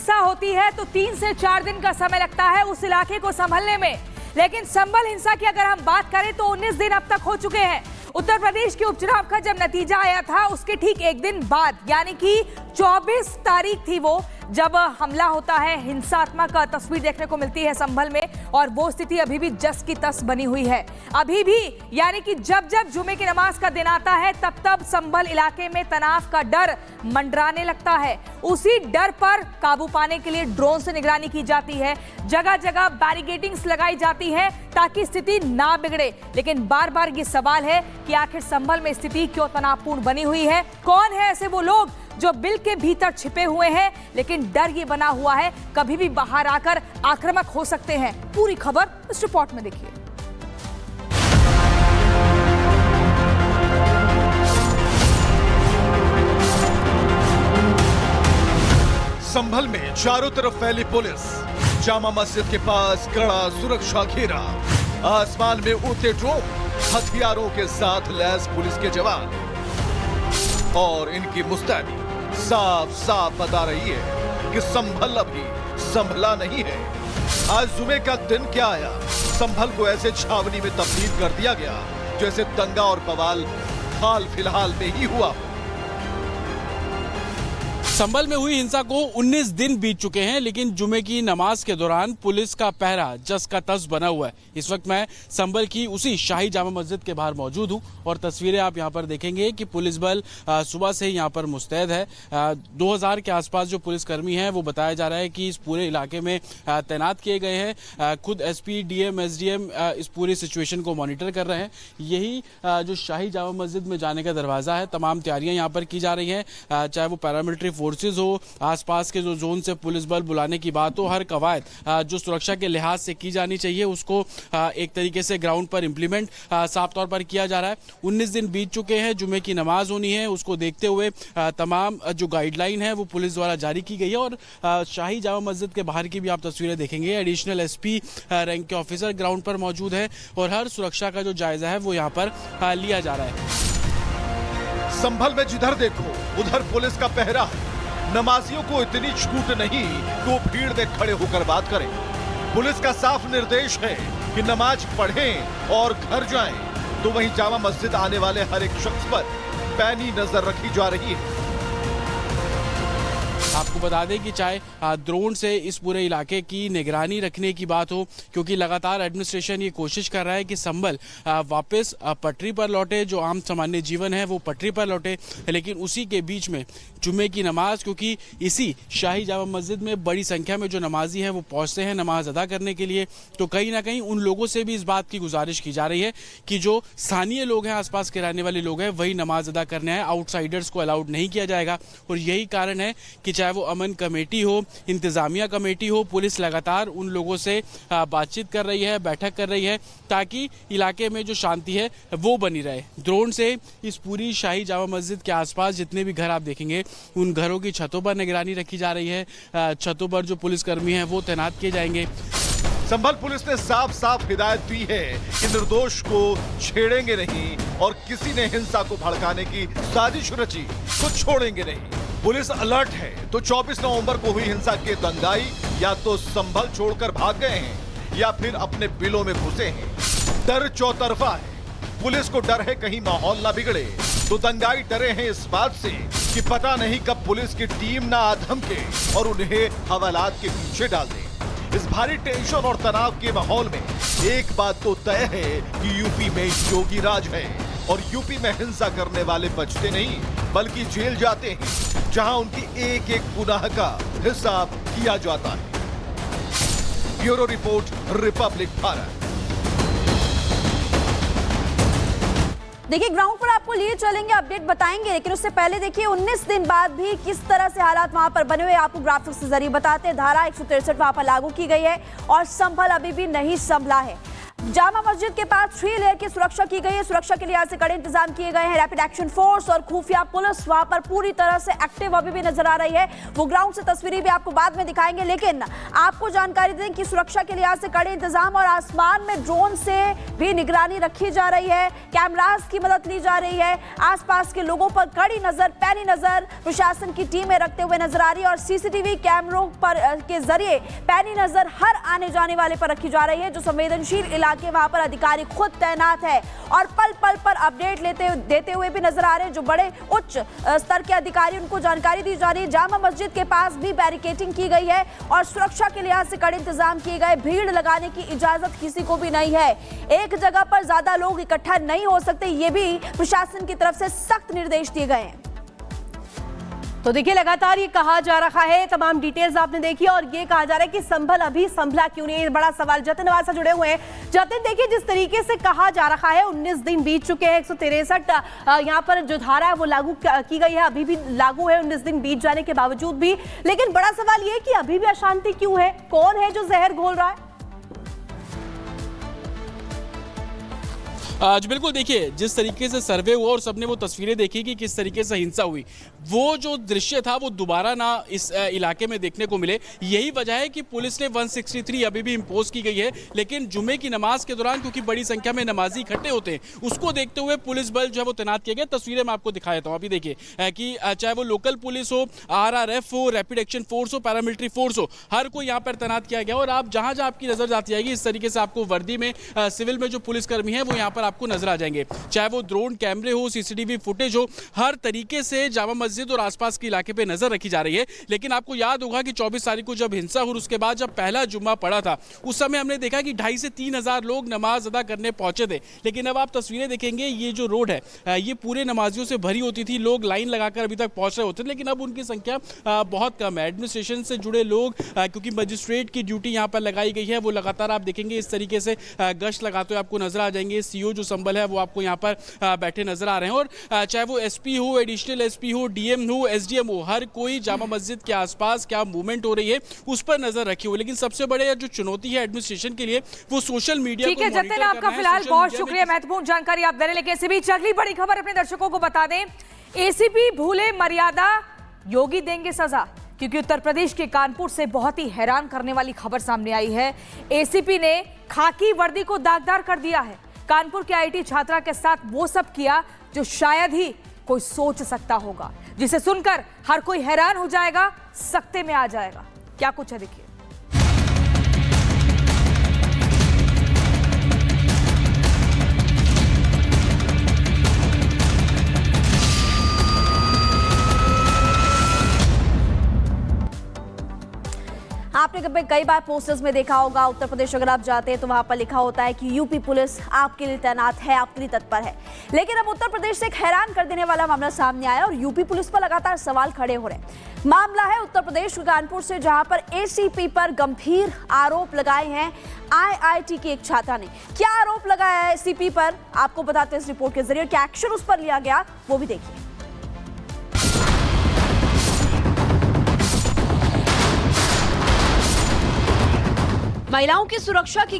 हिंसा होती है तो 3 से 4 दिन का समय लगता है उस इलाके को संभलने में। लेकिन संभल हिंसा की अगर हम बात करें तो 19 दिन अब तक हो चुके हैं। उत्तर प्रदेश के उपचुनाव का जब नतीजा आया था उसके ठीक एक दिन बाद यानी कि 24 तारीख थी वो जब हमला होता है, हिंसात्मक तस्वीर देखने को मिलती है संभल में, और वो स्थिति अभी भी जस की तस बनी हुई है। अभी भी यानी कि जब जब जुमे की नमाज का दिन आता है तब तब संभल इलाके में तनाव का डर मंडराने लगता है। उसी डर पर काबू पाने के लिए ड्रोन से निगरानी की जाती है, जगह जगह बैरिकेडिंग्स लगाई जाती है ताकि स्थिति ना बिगड़े। लेकिन बार बार ये सवाल है कि आखिर संभल में स्थिति क्यों तनावपूर्ण बनी हुई है? कौन है ऐसे वो लोग जो बिल के भीतर छिपे हुए हैं, लेकिन डर ये बना हुआ है कभी भी बाहर आकर आक्रामक हो सकते हैं? पूरी खबर इस रिपोर्ट में देखिए। संभल में चारों तरफ फैली पुलिस, जामा मस्जिद के पास कड़ा सुरक्षा घेरा, आसमान में उड़ते ड्रोन, हथियारों के साथ लैस पुलिस के जवान, और इनकी मुस्तैदी साफ साफ बता रही है कि संभल अभी संभला नहीं है। आज जुमे का दिन क्या आया, संभल को ऐसे छावनी में तब्दील कर दिया गया जैसे दंगा और बवाल हाल फिलहाल में ही हुआ हो। संभल में हुई हिंसा को 19 दिन बीत चुके हैं, लेकिन जुमे की नमाज के दौरान पुलिस का पहरा जस का तस बना हुआ है। इस वक्त मैं संभल की उसी शाही जामा मस्जिद के बाहर मौजूद हूं और तस्वीरें आप यहां पर देखेंगे कि पुलिस बल सुबह से ही यहां पर मुस्तैद है। 2000 के आसपास जो पुलिसकर्मी हैं वो बताया जा रहा है कि इस पूरे इलाके में तैनात किए गए हैं। खुद एसपी, डीएम, एसडीएम इस पूरी सिचुएशन को मॉनिटर कर रहे हैं। यही जो शाही जामा मस्जिद में जाने का दरवाजा है, तमाम तैयारियां यहां पर की जा रही हैं, चाहे वो पैरामिलिट्री फोर्सेज हो, आसपास के जो जोन से पुलिस बल बुलाने की बात हो, हर कवायद जो सुरक्षा के लिहाज से की जानी चाहिए उसको एक तरीके से ग्राउंड पर इंप्लीमेंट साफ तौर पर किया जा रहा है। 19 दिन बीत चुके हैं, जुमे की नमाज होनी है, उसको देखते हुए तमाम जो गाइडलाइन है वो पुलिस द्वारा जारी की गई है। और शाही जामा मस्जिद के बाहर की भी आप तस्वीरें देखेंगे। एडिशनल एसपी रैंक के ऑफिसर ग्राउंड पर मौजूद है और हर सुरक्षा का जो जायजा है वो यहाँ पर लिया जा रहा है। संभल में जिधर देखो उधर पुलिस का पहरा है। नमाजियों को इतनी छूट नहीं तो भीड़ में खड़े होकर बात करें। पुलिस का साफ निर्देश है कि नमाज पढ़ें और घर जाएं, तो वहीं जामा मस्जिद आने वाले हर एक शख्स पर पैनी नजर रखी जा रही है। आपको बता दें कि चाहे ड्रोन से इस पूरे इलाके की निगरानी रखने की बात हो, क्योंकि लगातार एडमिनिस्ट्रेशन ये कोशिश कर रहा है कि संभल वापस पटरी पर लौटे, जो आम सामान्य जीवन है वो पटरी पर लौटे। लेकिन उसी के बीच में जुमे की नमाज, क्योंकि इसी शाही जामा मस्जिद में बड़ी संख्या में जो नमाजी हैं वो पहुंचते हैं नमाज अदा करने के लिए, तो कहीं ना कहीं उन लोगों से भी इस बात की गुजारिश की जा रही है कि जो स्थानीय लोग हैं, आसपास के रहने वाले लोग हैं, वही नमाज अदा करने आए, आउटसाइडर्स को अलाउड नहीं किया जाएगा। और यही कारण है कि चाहे वो अमन कमेटी हो, इंतजामिया कमेटी हो, पुलिस लगातार उन लोगों से बातचीत कर रही है, बैठक कर रही है, ताकि इलाके में जो शांति है वो बनी रहे। ड्रोन से इस पूरी शाही जामा मस्जिद के आसपास जितने भी घर आप देखेंगे उन घरों की छतों पर निगरानी रखी जा रही है। छतों पर जो पुलिसकर्मी हैं वो तैनात किए जाएंगे। संभल पुलिस ने साफ साफ हिदायत दी है कि निर्दोष को छेड़ेंगे नहीं और किसी ने हिंसा को भड़काने की साजिश रची तो छोड़ेंगे नहीं। पुलिस अलर्ट है। तो 24 नवंबर को हुई हिंसा के दंगाई या तो संभल छोड़कर भाग गए हैं या फिर अपने बिलों में घुसे हैं। डर चौतरफा है। पुलिस को डर है कहीं माहौल ना बिगड़े, तो दंगाई डरे हैं इस बात से कि पता नहीं कब पुलिस की टीम ना आधमके और उन्हें हवालात के पीछे डाल दे। इस भारी टेंशन और तनाव के माहौल में एक बात तो तय है कि यूपी में योगी राज है और यूपी में हिंसा करने वाले बचते नहीं बल्कि जेल जाते हैं, जहां उनकी एक एक गुनाह का हिसाब किया जाता है। Bureau report, Republic Bharat. देखिए, ग्राउंड पर आपको लिए चलेंगे, अपडेट बताएंगे, लेकिन उससे पहले देखिए 19 दिन बाद भी किस तरह से हालात वहां पर बने हुए आपको ग्राफिक्स के जरिए बताते हैं। धारा 163 वहां पर लागू की गई है और संभल अभी भी नहीं संभला है। जामा मस्जिद के पास 3 लेयर की सुरक्षा की गई है। सुरक्षा के लिहाज से कड़े इंतजाम किए गए हैं। रैपिड एक्शन फोर्स और खुफिया पुलिस वहां पर पूरी तरह से एक्टिव अभी भी नजर आ रही है। वो ग्राउंड से तस्वीरें भी आपको बाद में दिखाएंगे, लेकिन आपको जानकारी दें कि सुरक्षा के लिहाज से कड़े इंतजाम और आसमान में ड्रोन से भी निगरानी रखी जा रही है। कैमरास की मदद ली जा रही है। आसपास के लोगों पर कड़ी नजर, पैनी नजर प्रशासन की टीमें रखते हुए नजर आ रही है और सीसीटीवी कैमरों पर के जरिए पैनी नजर हर आने जाने वाले पर रखी जा रही है। जो संवेदनशील इलाके वहां पर अधिकारी खुद तैनात है और पल पल पर अपडेट देते हुए भी नजर आ रहे हैं। जो बड़े उच्च स्तर के अधिकारी, उनको जानकारी दी जा रही है। जामा मस्जिद के पास भी बैरिकेडिंग की गई है और सुरक्षा के लिहाज से कड़े इंतजाम किए गए। भीड़ लगाने की इजाजत किसी को भी नहीं है। एक जगह पर ज्यादा लोग इकट्ठा नहीं हो सकते, ये भी प्रशासन की तरफ से सख्त निर्देश दिए गए हैं। तो देखिए, लगातार ये कहा जा रहा है, तमाम डिटेल्स आपने देखी और ये कहा जा रहा है कि संभल अभी संभला क्यों नहीं, बड़ा सवाल। जतिन नवासा जुड़े हुए हैं। जतिन, देखिए जिस तरीके से कहा जा रहा है 19 दिन बीत चुके हैं, 163 यहाँ पर जो धारा है वो लागू की गई है, अभी भी लागू है 19 दिन बीत जाने के बावजूद भी। लेकिन बड़ा सवाल ये कि अभी भी अशांति क्यों है? कौन है जो जहर घोल रहा है? आज बिल्कुल देखिए, जिस तरीके से सर्वे हुआ और सबने वो तस्वीरें देखी कि किस तरीके से हिंसा हुई, वो जो दृश्य था वो दोबारा ना इस इलाके में देखने को मिले। यही वजह है कि पुलिस ने 163 अभी भी इम्पोज की गई है। लेकिन जुमे की नमाज के दौरान क्योंकि बड़ी संख्या में नमाजी इकट्ठे होते हैं, उसको देखते हुए पुलिस बल जो है वो तैनात किया गया। तस्वीरें मैं आपको दिखा देता हूँ। अभी देखिए कि चाहे वो लोकल पुलिस हो, RRF हो, रैपिड एक्शन फोर्स हो, पैरामिलिट्री फोर्स हो, हर कोई यहाँ पर तैनात किया गया। और आप जहाँ जहाँ आपकी नजर जाती जाएगी, इस तरीके से आपको वर्दी में सिविल में जो पुलिसकर्मी है वो यहाँ पर आपको नजर आ जाएंगे। चाहे वो ड्रोन कैमरे हो, सीसीटीवी फुटेज हो, हर तरीके से जामा मस्जिद और आसपास के इलाके पे नजर रखी जा रही है। लेकिन आपको याद होगा कि 24 तारीख को जब हिंसा हुई, उसके बाद जब पहला जुम्मा पड़ा था, उस समय हमने देखा कि 2,500 से 3,000 लोग नमाज अदा करने पहुंचे थे। लेकिन अब आप तस्वीरें देखेंगे, ये जो रोड है ये पूरे नमाजियों से भरी होती थी। लोग लाइन लगाकर अभी तक पहुंच रहे होते थे, लेकिन अब उनकी संख्या बहुत कम है। एडमिनिस्ट्रेशन से जुड़े लोग, क्योंकि मजिस्ट्रेट की ड्यूटी यहाँ पर लगाई गई है, वो लगातार आप देखेंगे इस तरीके से गश्त लगाते हुए आपको नजर आ जाएंगे। CO जो संभल है वो आपको यहाँ पर बैठे नजर आ रहे हैं। और चाहे वो SP हो, एडिशनल SP हो, DM हो, SDM हो, हर कोई जामा मस्जिद के आसपास क्या मूवमेंट हो रही है उस पर नजर रखी हो। लेकिन सबसे बड़े जो चुनौती है एडमिनिस्ट्रेशन के लिए, वो सोशल मीडिया। ठीक है जतिन, आपका फिलहाल बहुत शुक्रिया, महत्वपूर्ण जानकारी आप दे रहे हैं। लेकिन इसी बीच अगली बड़ी खबर अपने दर्शकों को बता दें। ACP भूले मर्यादा, योगी देंगे सजा। क्योंकि उत्तर प्रदेश के कानपुर से बहुत ही हैरान करने वाली खबर सामने आई है। ACP ने खाकी वर्दी को दागदार कर दिया है। कानपुर के IT छात्रा के साथ वो सब किया जो शायद ही कोई सोच सकता होगा, जिसे सुनकर हर कोई हैरान हो जाएगा, सकते में आ जाएगा। क्या कुछ है देखिए। आपने कई बार पोस्टर्स में देखा होगा, उत्तर प्रदेश अगर आप जाते हैं तो वहां पर लिखा होता है कि यूपी पुलिस आपके लिए तैनात है, आपके लिए तत्पर है। लेकिन अब उत्तर प्रदेश से एक हैरान कर देने वाला मामला सामने आया और यूपी पुलिस पर लगातार सवाल खड़े हो रहे हैं। मामला है उत्तर प्रदेश के कानपुर से, जहां पर ACP पर गंभीर आरोप लगाए हैं IIT की एक छात्रा ने। क्या आरोप लगाया है ACP पर, आपको बताते हैं इस रिपोर्ट के जरिए। क्या एक्शन उस पर लिया गया वो भी देखिए। महिलाओं की सुरक्षा की